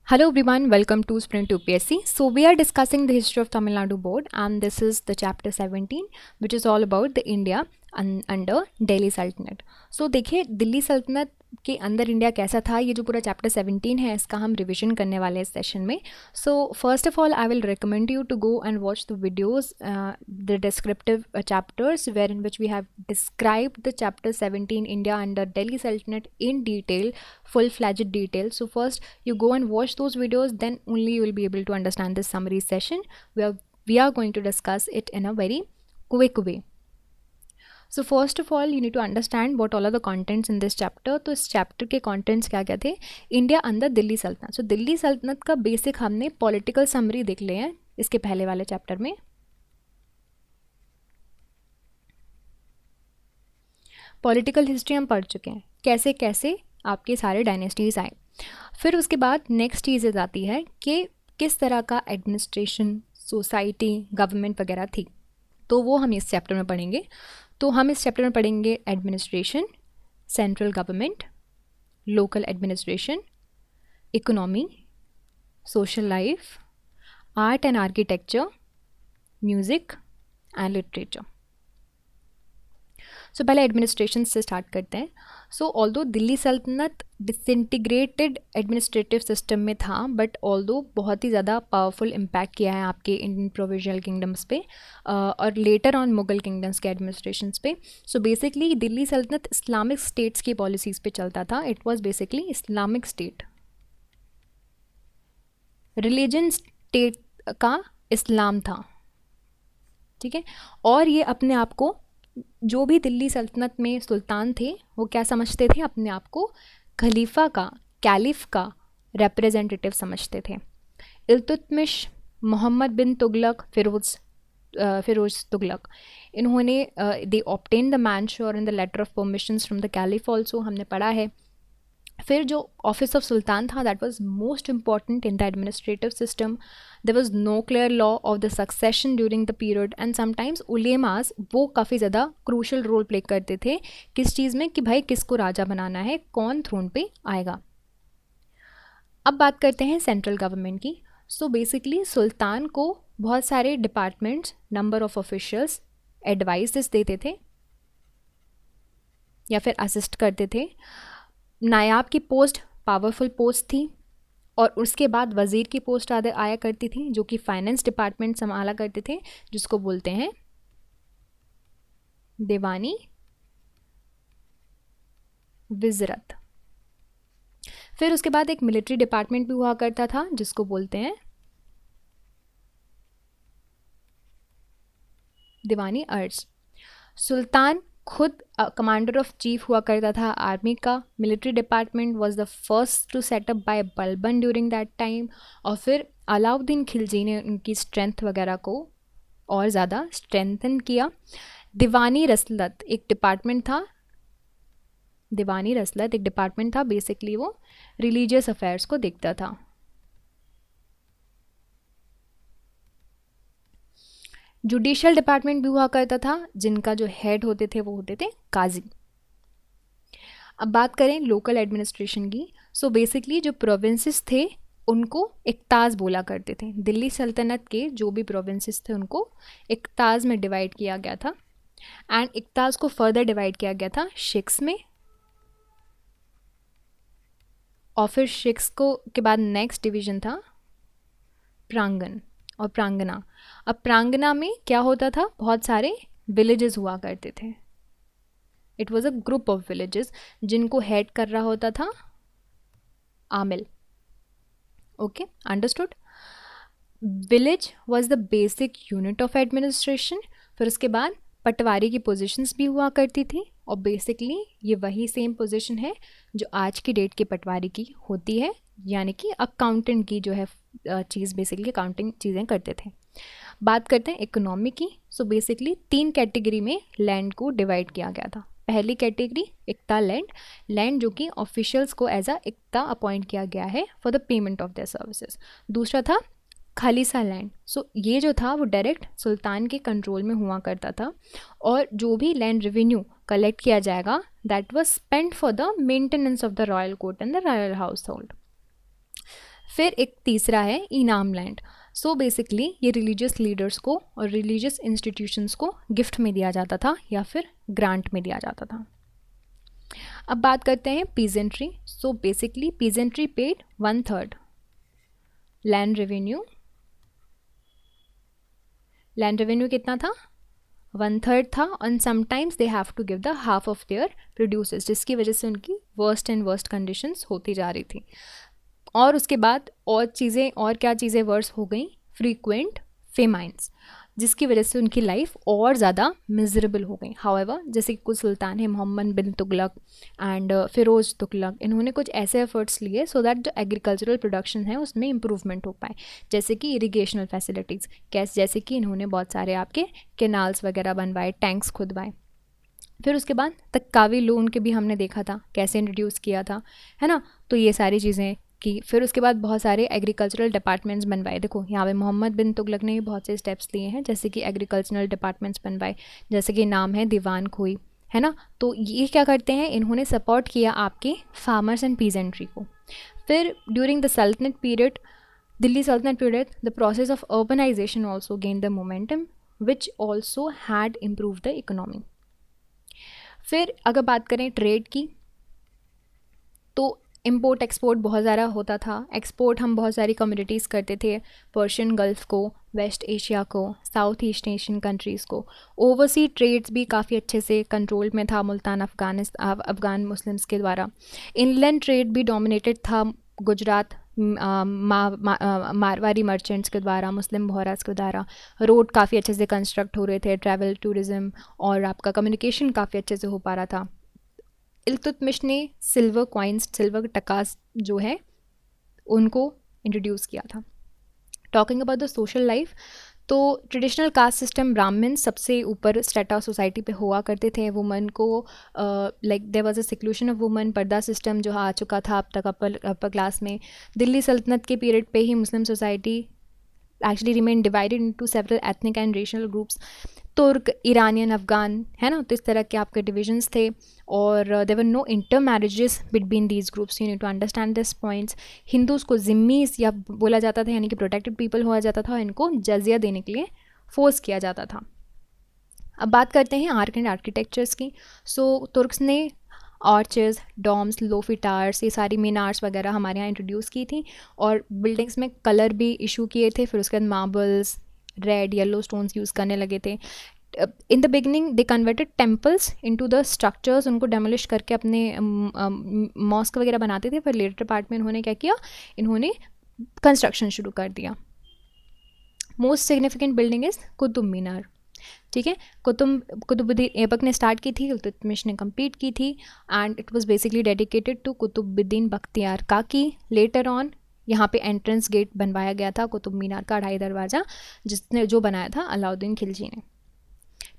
Hello everyone, welcome to Sprint UPSC. So we are discussing the history of Tamil Nadu board and this is the chapter 17 which is all about the India under Delhi Sultanate. So देखिए दिल्ली सल्तनत के अंदर India कैसा था, ये जो पूरा chapter 17 है इसका हम रिविजन करने वाले हैं इस सेशन में. So first of all I will recommend you to go and watch the videos, the descriptive chapters where in which we have described the chapter 17 India under Delhi Sultanate in detail, full-fledged detail. So first you go and watch those videos, then only you will be able to understand this summary session where we are going to discuss it in a very quick way. So first of all you need to understand what all are the contents in this chapter. तो इस chapter के contents क्या क्या थे, India अंदर दिल्ली सल्तनत. So Delhi सल्तनत का बेसिक हमने पॉलिटिकल समरी देख लिए हैं इसके पहले वाले चैप्टर में. पॉलिटिकल हिस्ट्री हम पढ़ चुके हैं, कैसे कैसे आपके सारे डायनेस्टीज़ आए. फिर उसके बाद नेक्स्ट चीज़ आती है कि किस तरह का एडमिनिस्ट्रेशन, सोसाइटी, गवर्नमेंट वगैरह थी, तो वो हम इस चैप्टर में पढ़ेंगे. तो हम इस चैप्टर में पढ़ेंगे administration, central government, local administration, economy, social life, art and architecture, music and literature. So पहले एडमिनिस्ट्रेशन से स्टार्ट करते हैं. सो ऑल्दो दिल्ली सल्तनत डिसइंटीग्रेटेड एडमिनिस्ट्रेटिव सिस्टम में था, बट ऑल्दो बहुत ही ज़्यादा पावरफुल इम्पैक्ट किया है आपके इंडियन प्रोविंशियल किंगडम्स पे और लेटर ऑन मुगल किंगडम्स के एडमिनिस्ट्रेशंस पे. सो बेसिकली दिल्ली सल्तनत इस्लामिक स्टेट्स की पॉलिसीज़ पे चलता था. It was basically Islamic state, religion state का इस्लाम था, ठीक है. और ये अपने आप को, जो भी दिल्ली सल्तनत में सुल्तान थे वो क्या समझते थे, अपने आप को खलीफा का, कैलिफ का रिप्रेजेंटेटिव समझते थे. इल्तुतमिश, मोहम्मद बिन तुगलक, फिरोज तुगलक, इन्होंने they obtain the manshur and the letter of permissions from the caliph also, हमने पढ़ा है. फिर जो ऑफिस ऑफ सुल्तान था that was most important in the administrative system. There was no clear law of the succession during the period and sometimes ulemas वो काफ़ी ज़्यादा crucial role play करते थे किस चीज़ में, कि भाई किसको राजा बनाना है, कौन थ्रोन पे आएगा. अब बात करते हैं सेंट्रल गवर्नमेंट की. सो बेसिकली सुल्तान को बहुत सारे departments, number of officials advice देते थे या फिर असिस्ट करते थे. नायाब की पोस्ट पावरफुल पोस्ट थी और उसके बाद वज़ीर की पोस्ट आया करती थी जो कि फाइनेंस डिपार्टमेंट संभाला करते थे, जिसको बोलते हैं दीवानी विज़रत. फिर उसके बाद एक मिलिट्री डिपार्टमेंट भी हुआ करता था जिसको बोलते हैं दीवानी अर्ज. सुल्तान खुद कमांडर ऑफ चीफ हुआ करता था आर्मी का. Military department was the first to setup by Balban during that time. और फिर अलाउद्दीन खिलजी ने उनकी स्ट्रेंथ वगैरह को और ज़्यादा स्ट्रेंथन किया. दीवानी रसलत एक डिपार्टमेंट था, दीवानी रसलत एक डिपार्टमेंट था, बेसिकली वो रिलीजियस अफेयर्स को देखता था. जुडिशियल डिपार्टमेंट भी हुआ करता था जिनका जो हेड होते थे वो होते थे काजी. अब बात करें लोकल एडमिनिस्ट्रेशन की. सो बेसिकली जो प्रोविंसेस थे उनको इक्ताज बोला करते थे. दिल्ली सल्तनत के जो भी प्रोविंसेस थे उनको इक्ताज में डिवाइड किया गया था एंड इक्ताज को फर्दर डिवाइड किया गया था शिक्स में. और फिर शिक्स को के बाद नेक्स्ट डिवीज़न था प्रांगण और प्रांगना. अब प्रांगना में क्या होता था, बहुत सारे विलेजेस हुआ करते थे. It was a group of villages जिनको हेड कर रहा होता था आमिल. Okay, understood. Village was the basic unit of administration. फिर उसके बाद पटवारी की पोजीशंस भी हुआ करती थी और बेसिकली ये वही सेम पोजीशन है जो आज की डेट के पटवारी की होती है, यानी कि अकाउंटेंट की जो है चीज़, बेसिकली अकाउंटिंग चीज़ें करते थे. बात करते हैं इकोनॉमी की. सो बेसिकली 3 कैटेगरी में लैंड को डिवाइड किया गया था. पहली कैटेगरी इक्ता लैंड, लैंड जो कि ऑफिशियल्स को एज अ इक्ता अपॉइंट किया गया है for the payment of their services. दूसरा था खालिसा लैंड. सो ये जो था वो डायरेक्ट सुल्तान के कंट्रोल में हुआ करता था और जो भी लैंड रेवेन्यू कलेक्ट किया जाएगा that was spent for the maintenance of the royal court and the royal house hold. फिर एक तीसरा है इनाम लैंड। सो बेसिकली ये रिलीजियस लीडर्स को और रिलीजियस इंस्टीट्यूशंस को गिफ्ट में दिया जाता था या फिर ग्रांट में दिया जाता था। अब बात करते हैं peasantry. So basically peasantry paid 1/3 land revenue. Land revenue कितना था? 1/3 था। And sometimes they have to give the half of their producers, जिसकी वजह से उनकी वर्स्ट एंड वर्स्ट कंडीशंस होती जा रही थी। और उसके बाद और क्या चीज़ें वर्स हो गई? फ्रीक्वेंट फेमाइंस, जिसकी वजह से उनकी लाइफ और ज़्यादा मिजरेबल हो गई। हाउएवर जैसे कि कुछ सुल्तान है, मोहम्मद बिन तुगलक एंड फ़िरोज़ तुगलक, इन्होंने कुछ ऐसे एफर्ट्स लिए सो दैट जो एग्रीकल्चरल प्रोडक्शन है उसमें इम्प्रूवमेंट हो पाए, जैसे कि इरिगेशनल फैसिलिटीज़, जैसे कि इन्होंने बहुत सारे आपके कैनाल्स वगैरह बनवाए, टैंक्स खुदवाए। फिर उसके बाद तकावी लोन के भी हमने देखा था कैसे इंट्रोड्यूस किया था, है ना। तो ये सारी चीज़ें की। फिर उसके बाद बहुत सारे एग्रीकल्चरल डिपार्टमेंट्स बनवाए। देखो यहाँ पे मोहम्मद बिन तुगलक ने भी बहुत से स्टेप्स लिए हैं, जैसे कि एग्रीकल्चरल डिपार्टमेंट्स बनवाए, जैसे कि नाम है दीवान खोई, है ना। तो ये क्या करते हैं, इन्होंने सपोर्ट किया आपके फार्मर्स एंड पीजेंट्री को। फिर during the sultanate period, Delhi sultanate period, the process of urbanisation also gain the momentum which also had improve the economy. फिर अगर बात करें ट्रेड की, तो इम्पोर्ट एक्सपोर्ट बहुत ज़्यादा होता था। एक्सपोर्ट हम बहुत सारी कम्युनिटीज़ करते थे, पर्शियन गल्फ़ को, वेस्ट एशिया को, साउथ ईस्ट एशियन कंट्रीज़ को। ओवरसी ट्रेड्स भी काफ़ी अच्छे से कंट्रोल में था मुल्तान अफ़गान मुस्लिम्स के द्वारा। इनलैंड ट्रेड भी डोमिनेटेड था गुजरात मारवाड़ी मर्चेंट्स के द्वारा, मुस्लिम बोहरास के द्वारा। रोड काफ़ी अच्छे से कंस्ट्रक्ट हो रहे थे, ट्रैवल टूरिज़म और आपका कम्युनिकेशन काफ़ी अच्छे से हो पा रहा था। इल्तुतमिश ने सिल्वर कॉइन्स, सिल्वर टकास जो है उनको इंट्रोड्यूस किया था। Talking about the social life, तो ट्रेडिशनल कास्ट सिस्टम ब्राह्मण सबसे ऊपर स्टेटा सोसाइटी पे हुआ करते थे। वुमन को like there was a seclusion of woman, purdah system जो आ चुका था अब तक अपर क्लास में। दिल्ली सल्तनत के पीरियड पे ही मुस्लिम society actually remain divided into several ethnic and racial groups, तुर्क, ईरानियन, अफ़गान, है ना। तो इस तरह के आपके डिविजन्स थे और there were no inter marriages between these groups. You need to understand this points. Hindus को ज़िम्मीज़ या बोला जाता था, यानी कि प्रोटेक्टेड पीपल हुआ जाता था, इनको जजिया देने के लिए फोर्स किया जाता था। अब बात करते हैं आर्ट एंड आर्किटेक्चर्स की। सो तुर्क्स ने आर्चेस, डॉम्स, लोफी टावर्स, ये सारी मीनार्स वगैरह हमारे यहाँ इंट्रोड्यूस की थी और बिल्डिंग्स में कलर भी इशू किए थे। फिर उसके बाद marbles, red, yellow stones use करने लगे थे। In the beginning they converted temples into the structures, उनको डेमोलिश करके अपने मॉस्क वगैरह बनाते थे। फिर लेटर पार्ट में इन्होंने क्या किया, इन्होंने कंस्ट्रक्शन शुरू कर दिया। Most significant building is Qutub Minar, ठीक है। कुतुबुद्दीन ऐबक ने स्टार्ट की थी, इल्तुतमिश ने कंप्लीट की थी and it was basically dedicated to Qutbuddin Bakhtiyar Kaki. Later on यहाँ पे एंट्रेंस गेट बनवाया गया था कुतुब मीनार का, अढ़ाई दरवाज़ा, जो बनाया था अलाउद्दीन खिलजी ने।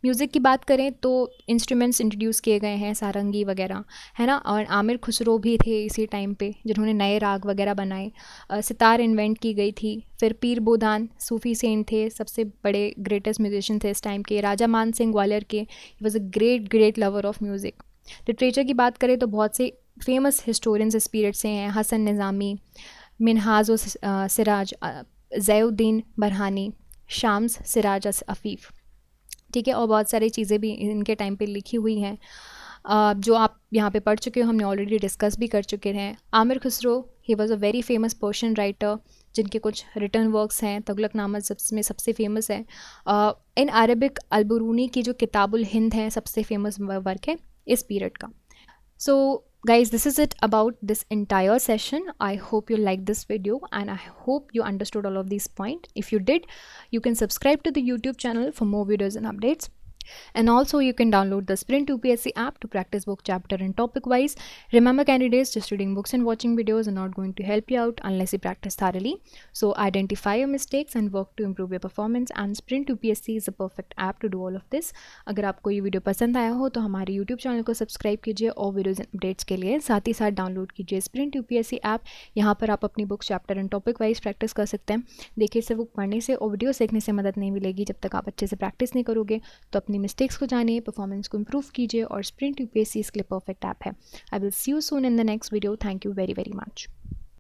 म्यूज़िक की बात करें तो इंस्ट्रूमेंट्स इंट्रोड्यूस किए गए हैं, सारंगी वगैरह, है ना। और आमिर खुसरो भी थे इसी टाइम पे जिन्होंने नए राग वगैरह बनाए। सितार इन्वेंट की गई थी। फिर पीर बोदान सूफ़ी सेंट थे, सबसे बड़े ग्रेटेस्ट म्यूजिशियन थे इस टाइम के। राजा मान सिंह ग्वालियर के, he was a great lover of music. Literature की बात करें तो बहुत से फेमस हिस्टोरियंस इस पीरियड से हैं। हसन निज़ामी, मिनहाज सिराज, ज़ैउद्दीन बरहानी, शाम्स सिराज अफ़ीफ़, ठीक है। और बहुत सारी चीज़ें भी इनके टाइम पे लिखी हुई हैं जो आप यहाँ पे पढ़ चुके हो, हमने ऑलरेडी डिस्कस भी कर चुके हैं। Aamir Khusro, he was a very famous Persian writer, जिनके कुछ रिटर्न वर्क्स हैं। तुगलकनामा में सबसे फेमस है। इन अरबिक अलबरूनी की जो किताबुल हिंद है सबसे फेमस वर्क है इस पीरियड का। So guys, this is it about this entire session. I hope you liked this video and I hope you understood all of these points. If you did, you can subscribe to the YouTube channel for more videos and updates. And also you can download the Sprint UPSC app to practice book chapter and topic wise. Remember candidates, just reading books and watching videos are not going to help you out unless you practice thoroughly. So identify your mistakes and work to improve your performance, and Sprint UPSC is the perfect app to do all of this. अगर आपको ये video पसंद आया हो तो हमारे YouTube channel को subscribe कीजिए और वीडियोज़ एंड अपडेट्स के लिए साथ ही साथ डाउनलोड कीजिए Sprint UPSC ऐप। यहाँ पर आप अपनी book chapter and topic wise practice कर सकते हैं। देखिए, सिर्फ बुक पढ़ने से और वीडियो देखने से मदद नहीं मिलेगी जब तक आप अच्छे से प्रैक्टिस नहीं करोगे। तो अपनी मिस्टेक्स को जानिए, परफॉर्मेंस को इम्प्रूव कीजिए और स्प्रिंट यूपीएससी इसके लिए परफेक्ट ऐप है। I will see you soon in the next video. Thank you very much.